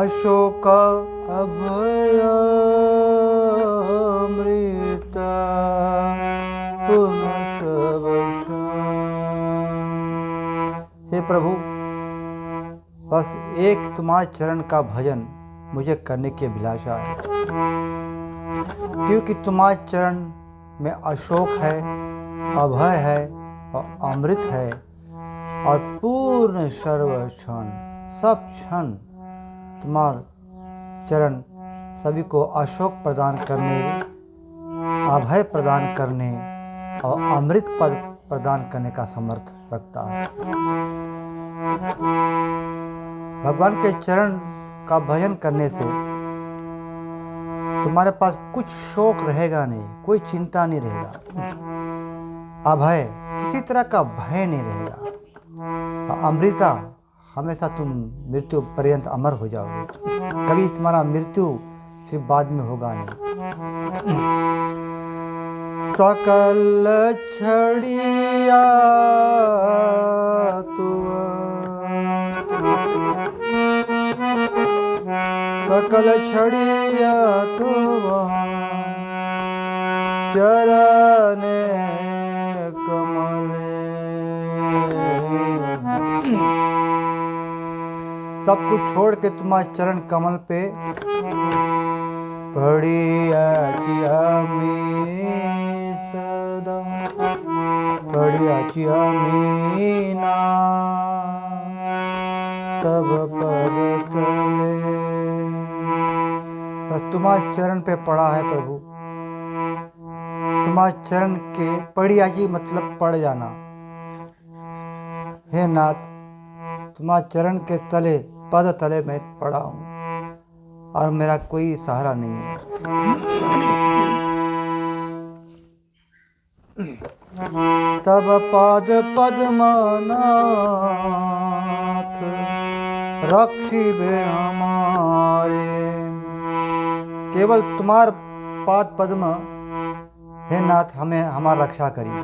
अशोक अभयामृत पुनः हे प्रभु, बस एक तुम्हारे चरण का भजन मुझे करने की अभिलाषा है, क्योंकि तुम्हारे चरण में अशोक है, अभय है और अमृत है और पूर्ण सर्व क्षण सब क्षण तुम्हारा चरण सभी को अशोक प्रदान करने, अभय प्रदान करने और अमृत पद प्रदान करने का समर्थ रखता है। भगवान के चरण का भजन करने से तुम्हारे पास कुछ शोक रहेगा नहीं, कोई चिंता नहीं रहेगा, अभय किसी तरह का भय नहीं रहेगा, अमृता हमेशा तुम मृत्यु पर्यंत अमर हो जाओगे, कभी तुम्हारा मृत्यु फिर बाद में होगा नहीं। सकल छड़िया तुआ, सकल छड़िया तुआ चरने कमले, सब कुछ छोड़ के तुम्हारे चरण कमल पे पड़ी आची सदा, पड़ी आची मीना तब पद तले। बस तुम्हारे चरण पे पड़ा है प्रभु, तुम्हारे चरण के पड़ी आची मतलब पड़ जाना। हे नाथ, तुम्हारे चरण के तले पद तले मैं पड़ा हूँ और मेरा कोई सहारा नहीं है। तब पाद पद्मनाथ रक्षिबे हमारे, केवल तुम्हार पाद पद्म हे नाथ हमें हमारा रक्षा करिए।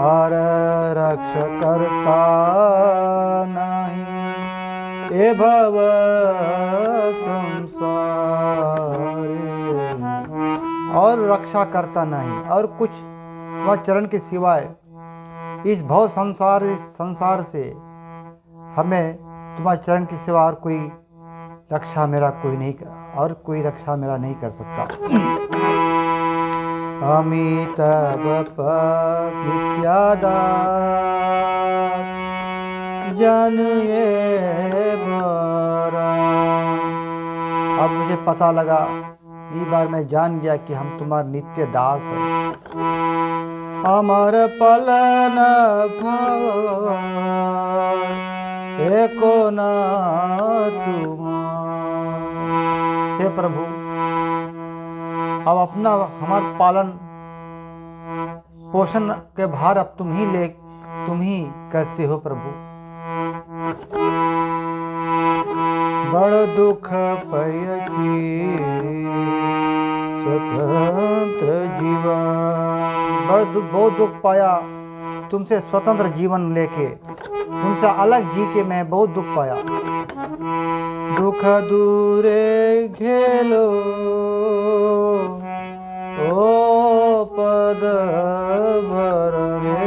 और रक्ष करता नहीं ए भव संसारे, और रक्षा करता नहीं और कुछ तुम्हारे चरण के सिवाय इस भव संसार से हमें तुम्हारे चरण के सिवा और कोई रक्षा मेरा कोई नहीं, और कोई रक्षा मेरा नहीं कर सकता। अमिताभ नित्यादास जन ये बरा, अब मुझे पता लगा, इस बार मैं जान गया कि हम तुम्हारे नित्य दास हैं। अमर पलन भवन एको न तुम्हार, हे प्रभु अब अपना हमार पालन पोषण के भार अब तुम ही करते हो प्रभु। बड़ दुख पयकी स्वतंत्र जीवन, बहुत दुख पाया तुमसे स्वतंत्र जीवन लेके, तुमसे अलग जी के मैं बहुत दुख पाया। दुख दूरे घेलो ओ पद भरने,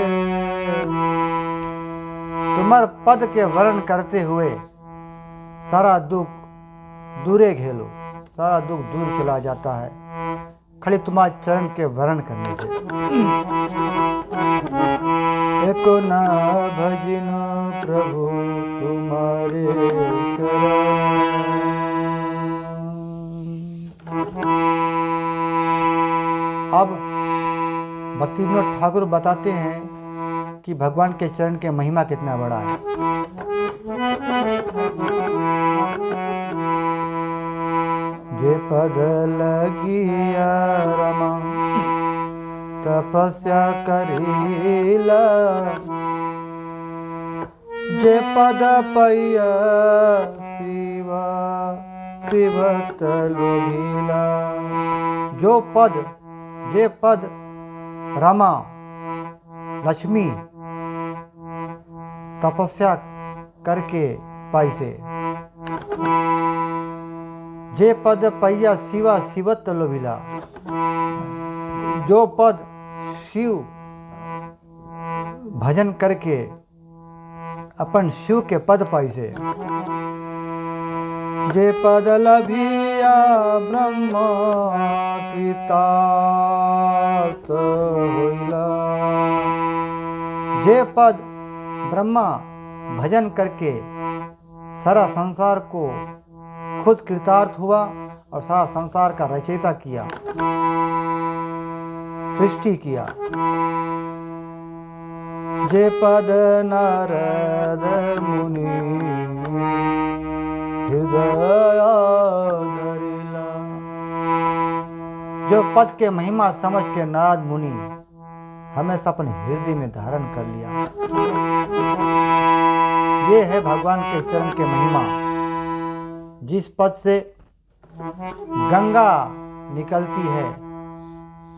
तुम्हारे पद के वर्ण करते हुए सारा दुख दूरे घेलो, सारा दुख दूर चला जाता है खाली तुम्हारे चरण के वर्ण करने से। एको न भजन प्रभु तुम्हारे चरण। अब भक्ति विनोद ठाकुर बताते हैं कि भगवान के चरण के महिमा कितना बड़ा है। जे पद लगिया रमा तपस्या करीला, जे पद पैया शिवा शिवत लोभीला, जे पद रमा लक्ष्मी तपस्या करके पाई से, जे पद पैया शिवा शिवत लोभिला, जो पद शिव भजन करके अपन शिव के पद पाइसे। जे पद लभिया ब्रह्म कृतार्थ होइला, जे पद ब्रह्मा भजन करके सारा संसार को खुद कृतार्थ हुआ और सारा संसार का रचयिता किया, सृष्टि किया। जे पद नारद मुनि हृदय धरिला, जो पद के महिमा समझ के नारद मुनि हमेशा अपने हृदय में धारण कर लिया। ये है भगवान के चरण के महिमा। जिस पद से गंगा निकलती है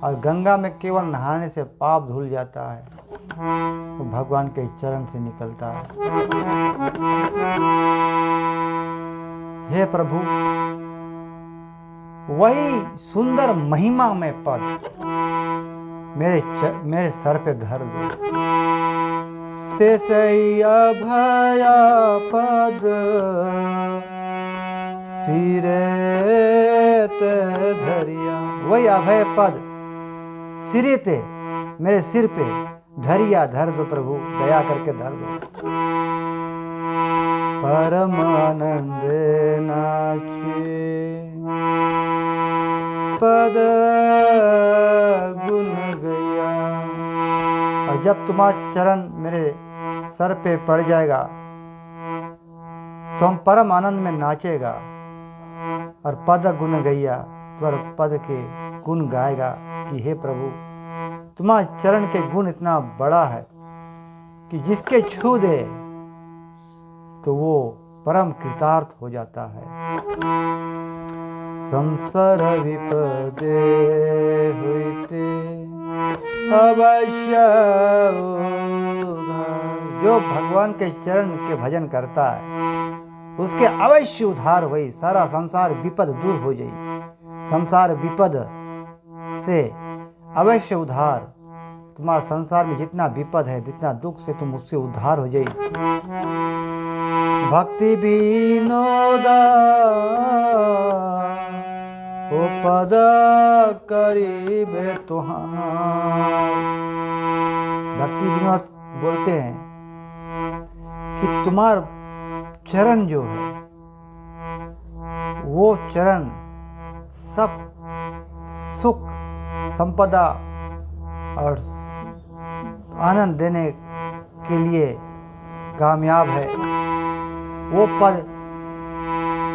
और गंगा में केवल नहाने से पाप धुल जाता है, वो भगवान के चरण से निकलता है। हे प्रभु, वही सुंदर महिमा में पद मेरे सर पे धर दो। शेषई अभया पद सिरे ते धरिया, वही अभय पद सिरे ते मेरे सिर पे धरिया, धर दो प्रभु, दया करके धर दो। परम आनंद नाचे पद गुन गया, और जब तुम्हारा चरण मेरे सर पे पड़ जाएगा तो हम परम आनंद में नाचेगा और पद गुन गैया, तुम्हारे पद के गुण गाएगा कि हे प्रभु, तुम्हारे चरण के गुण इतना बड़ा है कि जिसके छू दे तो वो परम कृतार्थ हो जाता है। संसार विपदे होते अवश्य उद्धार, जो भगवान के चरण के भजन करता है उसके अवश्य उद्धार हुई, सारा संसार विपद दूर हो जाई। संसार विपद से अवश्य उद्धार, तुम्हारे संसार में जितना विपद है, जितना दुख से तुम उससे उद्धार हो जाई। भक्ति विनोदा ओ पद करीबे तुहार, भक्ति विनोद बोलते हैं कि तुम्हार चरण जो है वो चरण सब सुख संपदा और आनंद देने के लिए कामयाब है। वो पद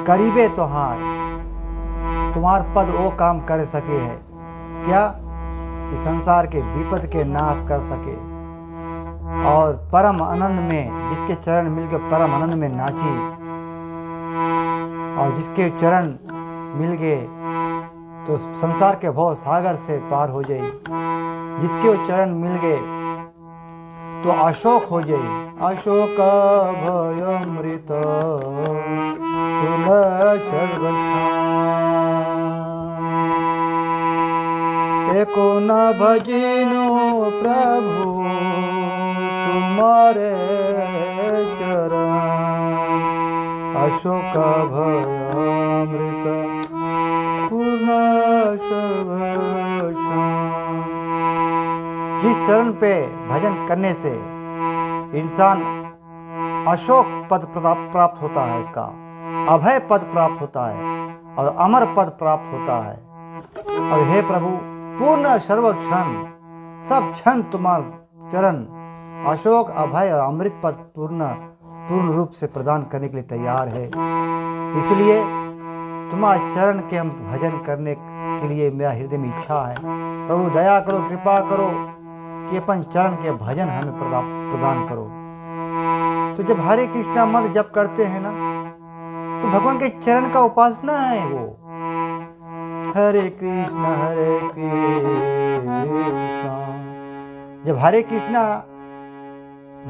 करीबे तुहार, तुम्हार पद वो काम कर सके है क्या कि संसार के विपद के नाश कर सके और परम आनंद में, जिसके चरण मिलकर परम आनंद में नाची और जिसके चरण मिल गए तो संसार के भव सागर से पार हो जाए, जिसके वो चरण मिल गए तो अशोक हो जाए। अशोक भयमृत पुनः सर्वशान, एको न भजिनु प्रभु तुम्हारे चरण, अशोक भयमृत पुनः सर्वशान। जिस चरण पे भजन करने से इंसान अशोक पद प्राप्त होता है, इसका अभय पद प्राप्त होता है और अमर पद प्राप्त होता है। और हे प्रभु, पूर्ण सर्व क्षण सब क्षण तुम्हारा चरण अशोक अभय और अमृत पद पूर्ण रूप से प्रदान करने के लिए तैयार है। इसलिए तुम्हारे चरण के हम भजन करने के लिए मेरा हृदय में इच्छा है। प्रभु दया करो, कृपा करो कि अपन चरण के भजन हमें प्रदान करो। तो जब हरे कृष्णा मंत्र जप करते हैं ना, तो भगवान के चरण का उपासना है वो। हरे कृष्णा जब हरे कृष्णा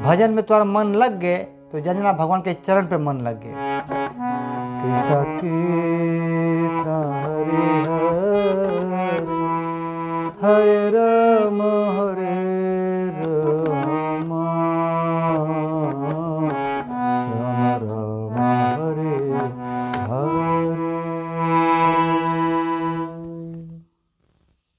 भजन में तुम्हारा मन लग गए तो जानना भगवान के चरण पे मन लग गए। कृष्ण कृष्ण